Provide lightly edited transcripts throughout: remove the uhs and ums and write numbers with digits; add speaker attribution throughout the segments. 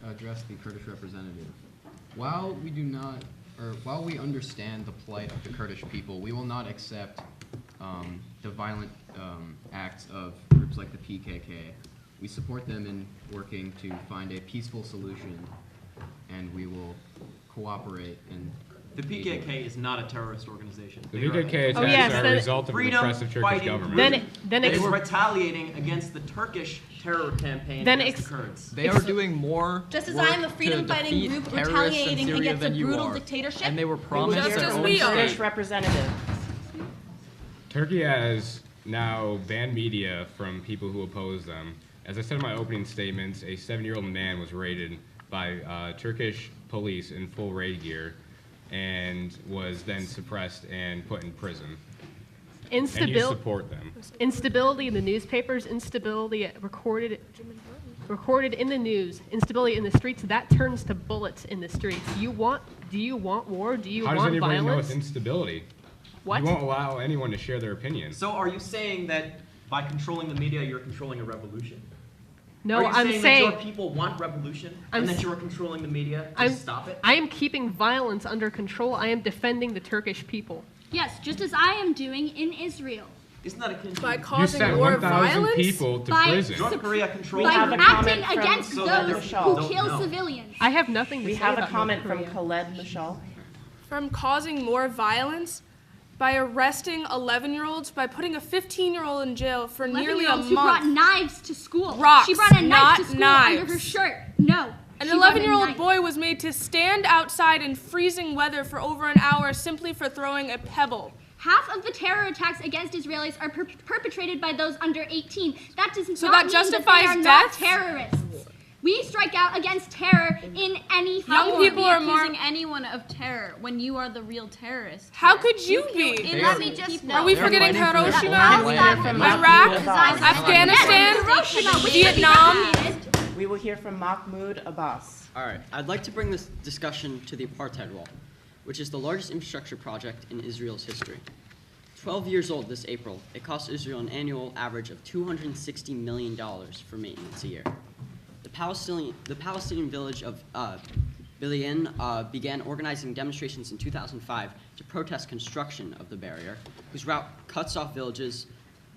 Speaker 1: address the Kurdish representative. While we understand the plight of the Kurdish people, we will not accept the violent acts of groups like the PKK. We support them in working to find a peaceful solution, and we will cooperate and.
Speaker 2: The PKK is not a terrorist organization.
Speaker 3: The PKK attacks are a result of the repressive Turkish government.
Speaker 2: Then it is retaliating against the Turkish terror campaign against the Kurds.
Speaker 4: They are doing more.
Speaker 5: Just as I am a freedom-fighting group retaliating against a brutal dictatorship.
Speaker 4: And they were promised their own
Speaker 6: Kurdish representative.
Speaker 3: Turkey has now banned media from people who oppose them. As I said in my opening statements, a 7-year-old man was raided by Turkish police in full raid gear and was then suppressed and put in prison. And you support them.
Speaker 7: Instability in the newspapers, instability recorded in the news, instability in the streets, that turns to bullets in the streets. Do you want war? Do you want violence?
Speaker 3: How does anybody know it's instability?
Speaker 7: What?
Speaker 3: You won't allow anyone to share their opinion.
Speaker 2: So are you saying that by controlling the media, you're controlling a revolution?
Speaker 7: No, I'm saying
Speaker 2: that your people want revolution and that you're controlling the media to stop it?
Speaker 7: I am keeping violence under control. I am defending the Turkish people.
Speaker 8: Yes, just as I am doing in Israel.
Speaker 2: Isn't that akin to
Speaker 6: by causing
Speaker 3: you
Speaker 6: more
Speaker 3: 1,000
Speaker 6: violence?
Speaker 3: people to prison.
Speaker 2: North Korea controls
Speaker 8: by acting
Speaker 6: from
Speaker 8: against those who kill
Speaker 2: know.
Speaker 8: civilians.
Speaker 7: I have nothing to say about
Speaker 6: We have a comment
Speaker 7: North
Speaker 6: from Khaled Mishal.
Speaker 9: From causing more violence by arresting 11-year-olds, by putting a 15-year-old in jail for nearly a month.
Speaker 8: Who brought knives to school.
Speaker 9: Rocks,
Speaker 8: she brought a knife
Speaker 9: not
Speaker 8: to school
Speaker 9: knives.
Speaker 8: under her shirt. No.
Speaker 9: An 11-year-old boy was made to stand outside in freezing weather for over an hour simply for throwing a pebble.
Speaker 8: Half of the terror attacks against Israelis are perpetrated by those under 18. That does not
Speaker 9: that
Speaker 8: mean
Speaker 9: justifies
Speaker 8: that they are
Speaker 9: death?
Speaker 8: not terrorists. We strike out against terror in any form.
Speaker 9: Young people are more
Speaker 5: accusing anyone of terror when you are the real terrorist.
Speaker 9: How could you be?
Speaker 5: Let me just know.
Speaker 9: Are we forgetting Hiroshima, Iraq, Afghanistan, Vietnam?
Speaker 6: We will hear from Mahmoud Abbas.
Speaker 10: All right, I'd like to bring this discussion to the apartheid wall, which is the largest infrastructure project in Israel's history. 12 years old this April, it cost Israel an annual average of $260 million for maintenance a year. The Palestinian village of Bilein began organizing demonstrations in 2005 to protest construction of the barrier, whose route cuts off villages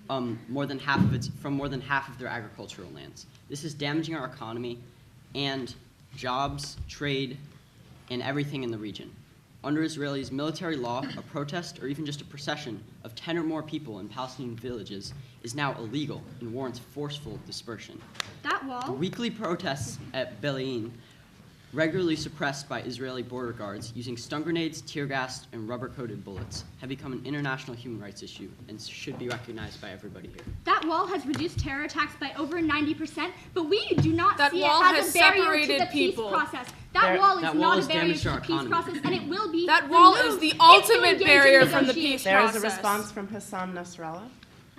Speaker 10: from more than half of their agricultural lands. This is damaging our economy and jobs, trade, and everything in the region. Under Israel's military law, a protest or even just a procession of 10 or more people in Palestinian villages is now illegal and warrants forceful dispersion.
Speaker 8: That wall.
Speaker 10: The weekly protests at Bilein, regularly suppressed by Israeli border guards using stun grenades, tear gas, and rubber-coated bullets, have become an international human rights issue and should be recognized by everybody here.
Speaker 8: That wall has reduced terror attacks by over 90%, but we do not see it
Speaker 9: wall
Speaker 8: as
Speaker 9: has
Speaker 8: a barrier to
Speaker 9: separated
Speaker 8: the
Speaker 9: people.
Speaker 8: peace process. That wall is
Speaker 10: that
Speaker 8: not
Speaker 10: wall
Speaker 8: a
Speaker 10: has
Speaker 8: barrier
Speaker 10: damaged
Speaker 8: to
Speaker 10: our
Speaker 8: the peace
Speaker 10: economy.
Speaker 8: process, and it will be
Speaker 9: That wall is
Speaker 8: removed
Speaker 9: the
Speaker 8: if you
Speaker 9: ultimate
Speaker 8: engage in
Speaker 9: barrier from the
Speaker 8: negotiations.
Speaker 9: peace
Speaker 6: There is
Speaker 9: process.
Speaker 6: a response from Hassan Nasrallah.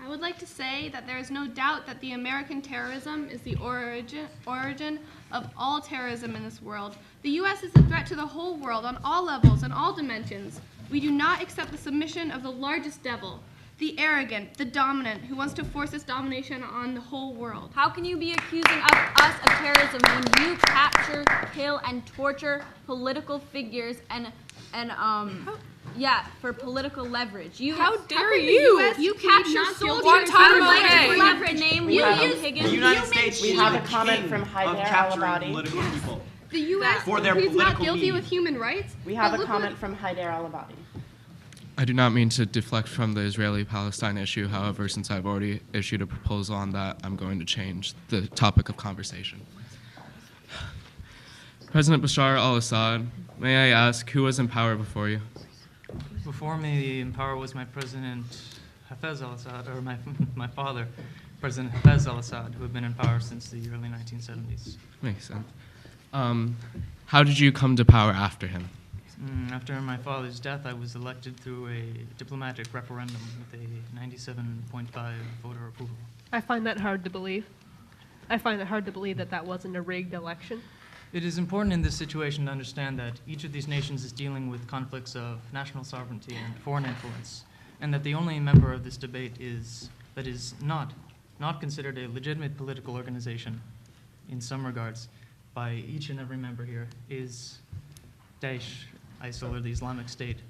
Speaker 9: I would like to say that there is no doubt that the American terrorism is the origin of all terrorism in this world. The U.S. is a threat to the whole world on all levels and all dimensions. We do not accept the submission of the largest devil, the arrogant, the dominant, who wants to force his domination on the whole world.
Speaker 5: How can you be accusing us of terrorism when you capture, kill, and torture political figures for political leverage?
Speaker 9: How dare you?
Speaker 8: You capture soldiers
Speaker 9: Guantanamo
Speaker 8: for
Speaker 9: Bay.
Speaker 8: leverage.
Speaker 2: The United States
Speaker 6: We
Speaker 2: is
Speaker 6: have
Speaker 2: the
Speaker 6: a comment
Speaker 2: king
Speaker 6: from
Speaker 2: of
Speaker 6: Haider
Speaker 2: capturing
Speaker 6: al-Abadi.
Speaker 2: political people.
Speaker 9: The U.S.
Speaker 2: For their
Speaker 9: is not
Speaker 2: political
Speaker 9: guilty
Speaker 2: need.
Speaker 9: with human rights.
Speaker 6: We have
Speaker 9: but
Speaker 6: a
Speaker 9: look
Speaker 6: comment
Speaker 9: what-
Speaker 6: from Haider al-Abadi.
Speaker 11: I do not mean to deflect from the Israeli-Palestine issue. However, since I've already issued a proposal on that, I'm going to change the topic of conversation. President Bashar al-Assad, may I ask, who was in power before you?
Speaker 12: Before me in power was my president, Hafez al-Assad, or my father, President Hafez al-Assad, who had been in power since the early 1970s.
Speaker 11: Makes sense. How did you come to power after him?
Speaker 12: After my father's death, I was elected through a diplomatic referendum with a 97.5 voter approval.
Speaker 7: I find that hard to believe. I find it hard to believe that that wasn't a rigged election.
Speaker 12: It is important in this situation to understand that each of these nations is dealing with conflicts of national sovereignty and foreign influence, and that the only member of this debate is not considered a legitimate political organization in some regards by each and every member here is Daesh, ISIL, or the Islamic State.